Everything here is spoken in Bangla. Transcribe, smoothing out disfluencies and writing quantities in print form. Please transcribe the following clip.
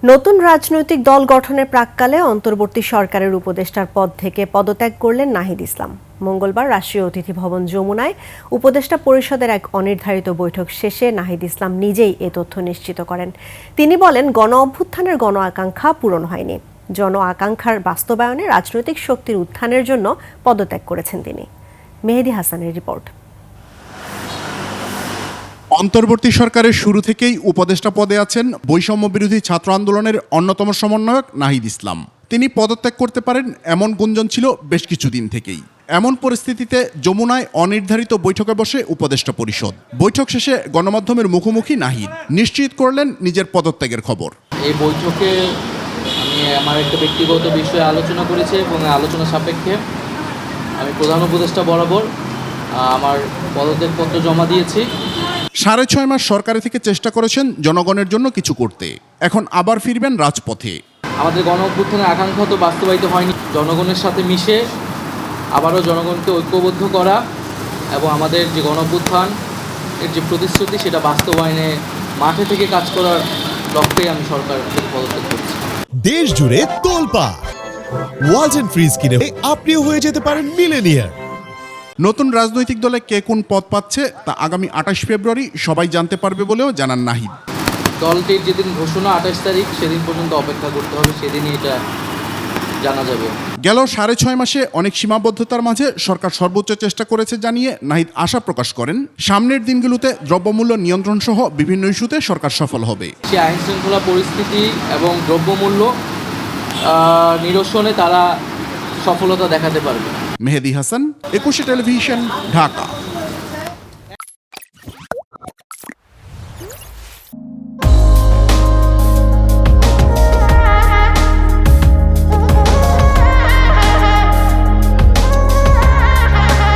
নতুন রাজনৈতিক দল গঠনের প্রাক্কালে অন্তর্বর্তী সরকারের উপদেষ্টার পদ থেকে পদত্যাগ করলেন নাহিদ ইসলাম। মঙ্গলবার রাষ্ট্রীয় অতিথি ভবন যমুনায় উপদেষ্টা পরিষদের এক অনির্ধারিত বৈঠক শেষে নাহিদ ইসলাম নিজেই এ তথ্য নিশ্চিত করেন। তিনি বলেন, গণ অভ্যুত্থানের গণ আকাঙ্ক্ষা পূরণ হয়নি। জন আকাঙ্ক্ষার বাস্তবায়নে রাজনৈতিক শক্তির উত্থানের জন্য পদত্যাগ করেছেন তিনি। মেহেদী হাসানের রিপোর্ট। অন্তর্বর্তী সরকারের শুরু থেকেই উপদেষ্টা পদে আছেন বৈষম্য বিরোধী ছাত্র আন্দোলনের অন্যতম সমন্বয়ক নাহিদ ইসলাম। তিনি পদত্যাগ করতে পারেন এমন গুঞ্জন ছিল বেশ কিছুদিন থেকেই। এমন পরিস্থিতিতে যমুনায় অনির্ধারিত বৈঠকে বসে উপদেষ্টা পরিষদ। বৈঠক শেষে গণমাধ্যমের মুখোমুখি নাহিদ নিশ্চিত করলেন নিজের পদত্যাগের খবর। এই বৈঠকে আমি আমার একটা ব্যক্তিগত বিষয়ে আলোচনা করেছি এবং আলোচনা সাপেক্ষে আমি প্রধান উপদেষ্টা বরাবর আমার পদত্যাগপত্র জমা দিয়েছি। 6.5 মাস সরকারি থেকে চেষ্টা করেছেন জনগণের জন্য কিছু করতে, এখন আবার ফিরবেন রাজপথে। আমাদের গণ অভ্যুত্থানের আকাঙ্ক্ষা তো বাস্তবায়িত হয়নি। জনগণের সাথে মিশে আবারও জনগণকে ঐক্যবদ্ধ করা এবং আমাদের যে গণ অভ্যুত্থান এর যে প্রতিশ্রুতি সেটা বাস্তবায়নে মাঠে থেকে কাজ করার লক্ষ্যেই আমি সরকার থেকে পদত্যাগ করছি। দেশ জুড়ে তোলপাড় ওয়ালটন ফ্রিজ কিনে আপনিও হয়ে যেতে পারেন মিলেনিয়ার। নতুন রাজনৈতিক দলে কে কোন পদ পাচ্ছে তা আগামী 28 ফেব্রুয়ারি সবাই জানতে পারবে বলেও জানান নাহিদ। দলটির যেদিন ঘোষণা 28 তারিখ সেদিন পর্যন্ত অপেক্ষা করতে হবে, সেদিনই এটা জানা যাবে। গেল 6.5 মাসে অনেক সীমাবদ্ধতার মাঝে সরকার সর্বোচ্চ চেষ্টা করেছে জানিয়ে নাহিদ আশা প্রকাশ করেন, সামনের দিনগুলোতে দ্রব্যমূল্য নিয়ন্ত্রণ সহ বিভিন্ন ইস্যুতে সরকার সফল হবে। সে আইন শৃঙ্খলা পরিস্থিতি এবং দ্রব্যমূল্য নিরসনে তারা সফলতা দেখাতে পারবে। মেহেদী হাসান, 21 টেলিভিশন, ঢাকা।